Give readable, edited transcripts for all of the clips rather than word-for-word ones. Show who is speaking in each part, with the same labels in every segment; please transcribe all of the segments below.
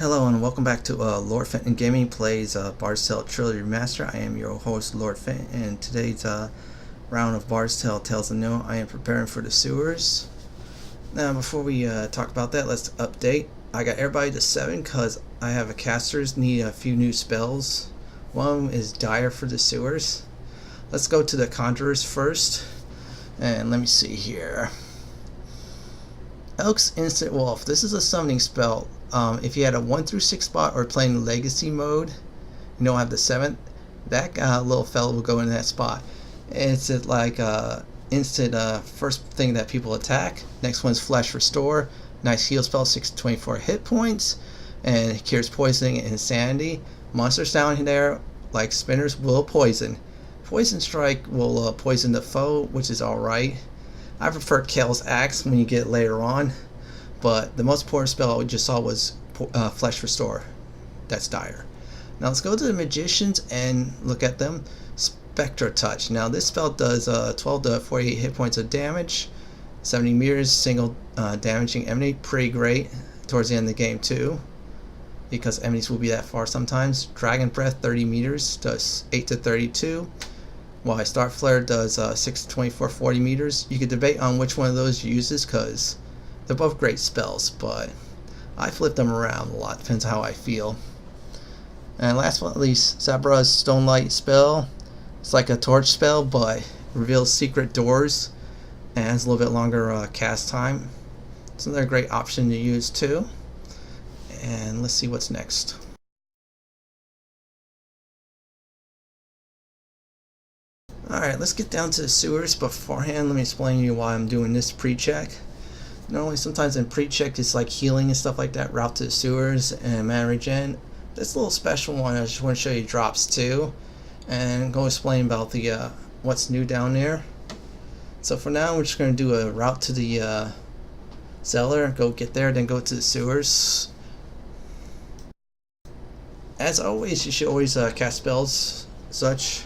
Speaker 1: Hello and welcome back to Lord Fenton Gaming Plays Bard's Tale Trilogy Remastered. I am your host Lord Fenton, and today's round of Bard's Tale Tales Unknown, I am preparing for the sewers. Now before we talk about that, let's update. I got everybody to 7 because I have a casters need a few new spells. One of them is Dire for the sewers. Let's go to the Conjurers first, and let me see here. Elk's Instant Wolf. This is a summoning spell. If you had a 1 through 6 spot or playing Legacy mode, you don't have the 7th, that little fella will go in that spot. It's like instant first thing that people attack. Next one's Flesh Restore. Nice heal spell, 6 to 24 hit points, and it cures poisoning and insanity. Monsters down there, like spinners, will poison. Poison Strike will poison the foe, which is alright. I prefer Kale's Axe when you get later on. But the most important spell we just saw was Flesh Restore. That's Dire. Now let's go to the Magicians and look at them. Spectre Touch. Now this spell does 12 to 48 hit points of damage, 70 meters, single damaging enemy. Pretty great towards the end of the game too, because enemies will be that far sometimes. Dragon Breath 30 meters does 8 to 32. While Start Flare does 6 to 24, 40 meters. You could debate on which one of those you uses because they're both great spells, but I flip them around a lot. Depends how I feel. And last but not least, Sabra's Stonelight spell. It's like a torch spell, but reveals secret doors and has a little bit longer cast time. It's another great option to use too. And let's see what's next. Alright, let's get down to the sewers. Beforehand, let me explain to you why I'm doing this pre-check. Normally, sometimes in pre-check, it's like healing and stuff like that, route to the sewers and mana regen. This little special one, I just want to show you drops too, and go explain about the what's new down there. So for now, we're just going to do a route to the cellar, go get there, then go to the sewers. As always, you should always cast spells such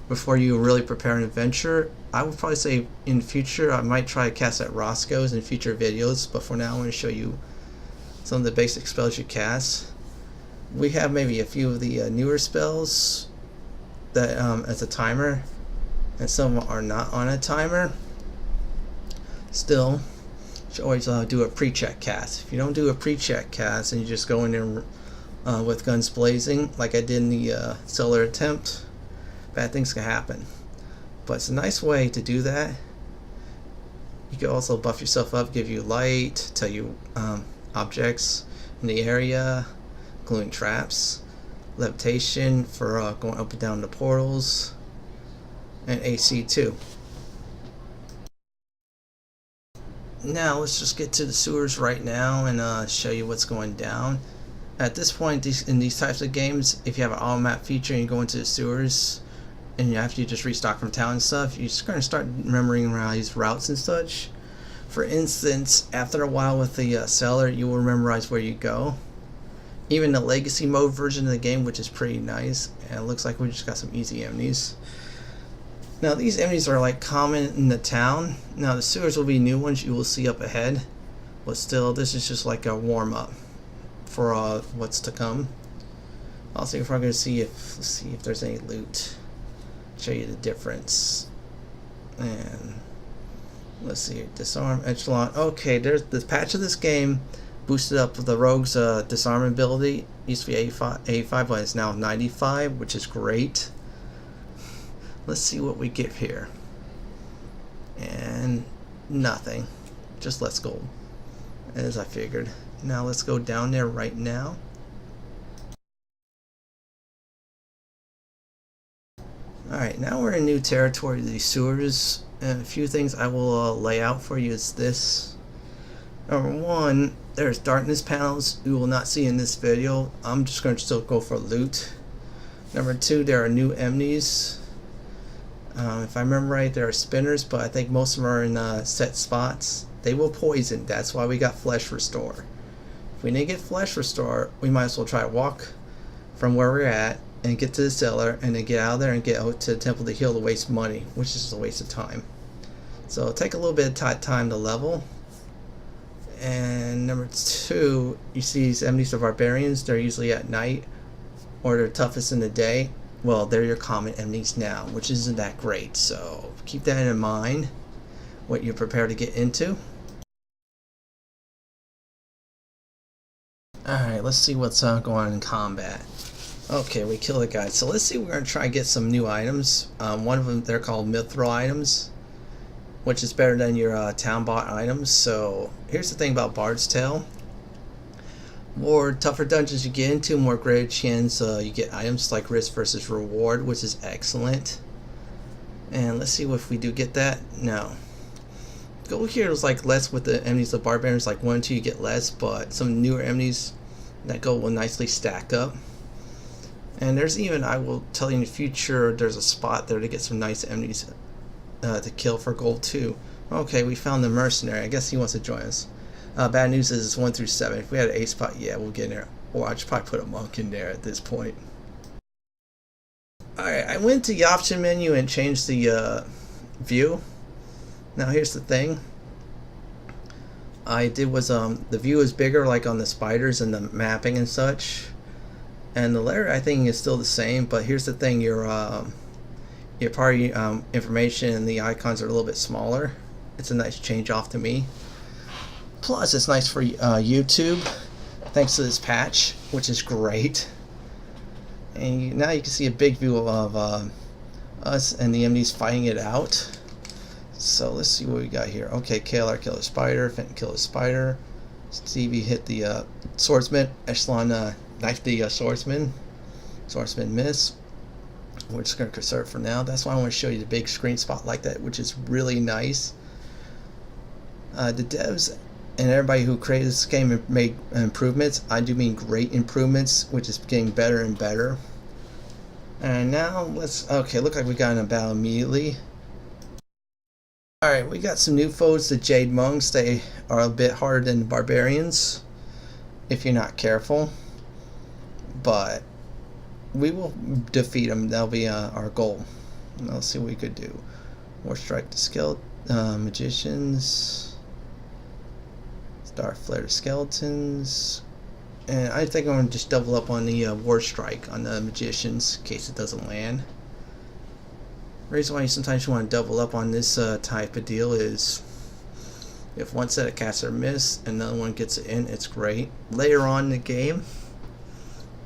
Speaker 1: before you really prepare an adventure. I would probably say in future I might try to cast at Roscoe's in future videos, but for now I'm going to show you some of the basic spells you cast. We have maybe a few of the newer spells that as a timer, and some are not on a timer. Still, you should always do a pre-check cast. If you don't do a pre-check cast and you just go in there with guns blazing like I did in the cellar attempt, bad things can happen. But it's a nice way to do that. You can also buff yourself up, give you light, tell you objects in the area, including traps, levitation for going up and down the portals, and AC too. Now let's just get to the sewers right now and show you what's going down. At this point in these types of games, if you have an auto map feature and you go into the sewers, and after you just restock from town and stuff, you're just going to start remembering around these routes and such. For instance, after a while with the cellar, you will memorize where you go. Even the legacy mode version of the game, which is pretty nice, and it looks like we just got some easy enemies. Now these enemies are like common in the town. Now the sewers will be new ones you will see up ahead, but still this is just like a warm-up for what's to come. I'll see if I'm going to see if there's any loot. Show you the difference. And let's see, disarm echelon. Okay, there's this patch of this game boosted up the rogue's disarm ability. Used to be 85, but it's now 95, which is great. Let's see what we get here. And nothing, just less gold, as I figured. Now let's go down there right now. Alright, now we're in new territory, the sewers, and a few things I will lay out for you is this. Number one, there's darkness panels you will not see in this video. I'm just going to still go for loot. Number two, there are new enemies. If I remember right, there are spinners, but I think most of them are in set spots. They will poison, that's why we got Flesh Restore. If we didn't get Flesh Restore, we might as well try to walk from where we're at and get to the cellar and then get out of there and get out to the temple to heal to waste money, which is a waste of time. So take a little bit of time to level, And number two, you see these enemies of barbarians. They're usually at night, or they're toughest in the day. Well, they're your common enemies now, which isn't that great. So keep that in mind, what you're prepared to get into. Alright, let's see what's going on in combat. Okay, we killed a guy. So let's see, we're going to try and get some new items. One of them, they're called Mithril Items, which is better than your town bought items. So here's the thing about Bard's Tale. More tougher dungeons you get into, more greater chance you get items like risk versus reward, which is excellent. And let's see if we do get that. No. Go here is like less with the enemies of barbarians, like 1 and 2 you get less, but some newer enemies that go will nicely stack up. And there's even, I will tell you in the future, there's a spot there to get some nice enemies to kill for gold too. Okay, we found the mercenary. I guess he wants to join us. Bad news is it's 1 through 7. If we had an 8 spot, yeah, we'll get in there. Or I should probably put a monk in there at this point. Alright, I went to the option menu and changed the view. Now here's the thing. I did was the view is bigger, like on the spiders and the mapping and such. And the layer I think is still the same, but here's the thing: your party information and the icons are a little bit smaller. It's a nice change off to me. Plus, it's nice for YouTube, thanks to this patch, which is great. And now you can see a big view of us and the enemies fighting it out. So let's see what we got here. Okay, KLR killer spider, Fenton killer spider. Stevie hit the swordsman. Echelon knifed the swordsman. Swordsman miss. We're just going to conserve for now. That's why I want to show you the big screen spot like that, which is really nice. The devs and everybody who created this game made improvements. I do mean great improvements, which is getting better and better. And now let's, okay, look like we got in a battle immediately. Alright, we got some new foes, the Jade Monks. They are a bit harder than the barbarians if you're not careful, but we will defeat them. That'll be our goal. Let's see what we could do. War strike the skeleton, magicians, star flare skeletons, and I think I'm going to just double up on the war strike on the magicians in case it doesn't land. The reason why sometimes you want to double up on this type of deal is if one set of cats are missed and another one gets it in, it's great. Later on in the game,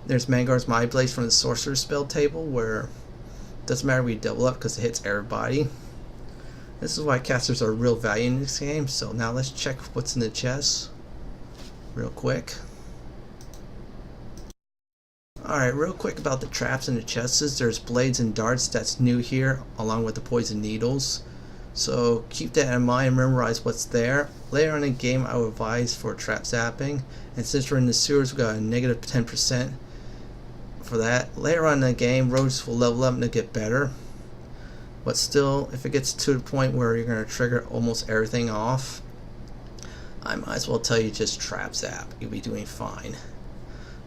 Speaker 1: there's Mangar's My Blaze from the Sorcerers spell table, where it doesn't matter we double up because it hits everybody. This is why casters are real value in this game. So now let's check what's in the chest real quick. Alright, real quick about the traps in the chests. There's blades and darts, that's new here, along with the poison needles. So keep that in mind and memorize what's there. Later on in the game I will advise for trap zapping. And since we're in the sewers, we got a negative 10% for that. Later on in the game, roads will level up and get better. But still, if it gets to the point where you're going to trigger almost everything off, I might as well tell you just trap zap. You'll be doing fine.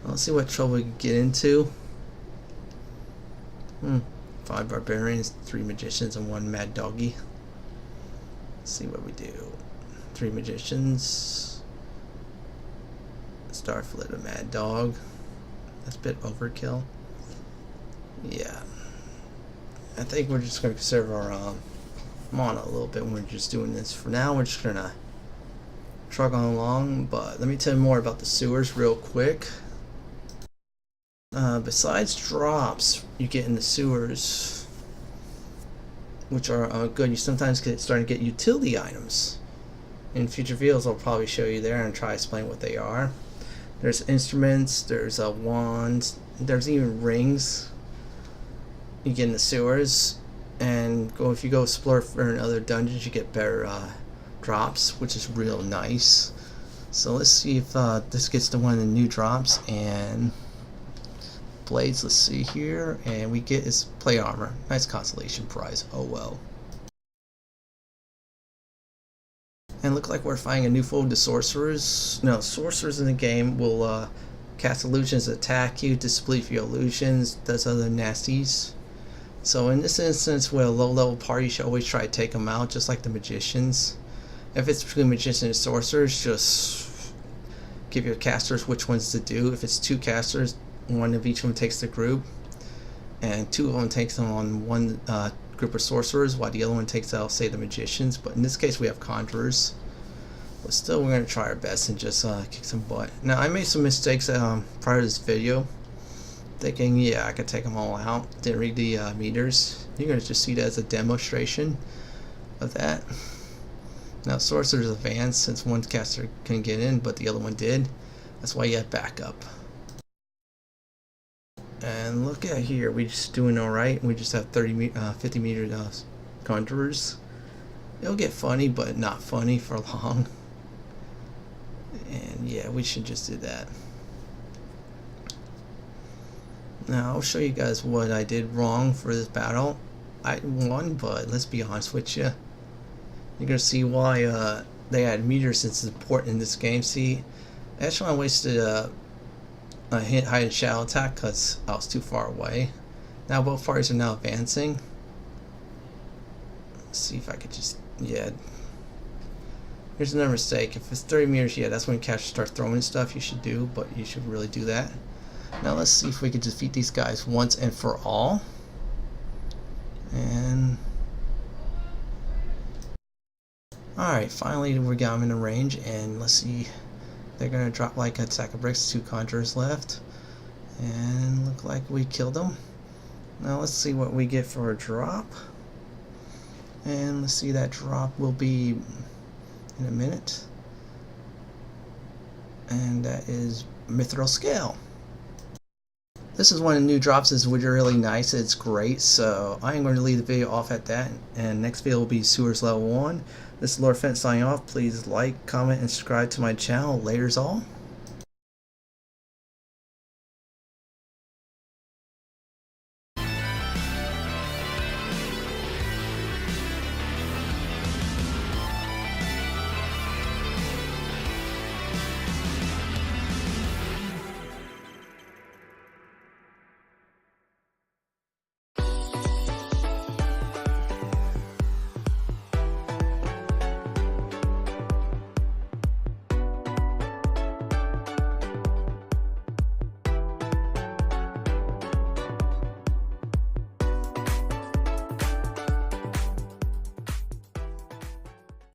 Speaker 1: Let's see what trouble we can get into. 5 barbarians, 3 magicians, and 1 mad doggy. Let's see what we do. 3 magicians. Starflit, a mad dog. That's a bit overkill. Yeah. I think we're just going to conserve our mana a little bit when we're just doing this. For now, we're just going to trug on along. But let me tell you more about the sewers real quick. Besides drops you get in the sewers, which are good, you sometimes starting to get utility items. In future videos I'll probably show you there and try to explain what they are. There's instruments, there's wands, there's even rings you get in the sewers. And if you go explore for other dungeons, you get better drops, which is real nice. So let's see if this gets to one of the new drops. And blades, let's see here, and we get is plate armor. Nice consolation prize. Oh well. And look like we're finding a new foe, the sorcerers. No, sorcerers in the game will cast illusions, attack you, disbelieve your illusions, does other nasties. So in this instance, with a low level party, you should always try to take them out, just like the magicians. If it's between magicians and sorcerers, just give your casters which ones to do. If it's two casters, one of each of them takes the group, and two of them takes them on one group of sorcerers, while the other one takes out, say, the magicians. But in this case, we have conjurers. But still, we're going to try our best and just kick some butt. Now, I made some mistakes prior to this video, thinking, yeah, I could take them all out. Didn't read the meters. You're going to just see that as a demonstration of that. Now, sorcerers advanced since one caster couldn't get in, but the other one did. That's why you have backup. And look at here, we're just doing alright. We just have 50 meter conjurers. It'll get funny, but not funny for long. And yeah, we should just do that. Now, I'll show you guys what I did wrong for this battle. I won, but let's be honest with you. You're going to see why they add meters since it's important in this game. See, actually I wasted a hit hide and shadow attack because I was too far away. Now both parties are now advancing. Let's see if I could just, yeah. Here's another mistake. If it's 30 meters, yeah, that's when casters start throwing stuff. You should do, but you should really do that. Now let's see if we can defeat these guys once and for all. And alright, finally we got them in the range, and let's see. They're gonna drop like a stack of bricks. 2 conjurers left, and look like we killed them. Now let's see what we get for a drop, and let's see, that drop will be in a minute, and that is Mithril Scale. This is one of the new drops. Is really nice. It's great. So I am going to leave the video off at that, and next video will be Sewers Level 1. This is Lord Fent signing off. Please like, comment, and subscribe to my channel. Laters all.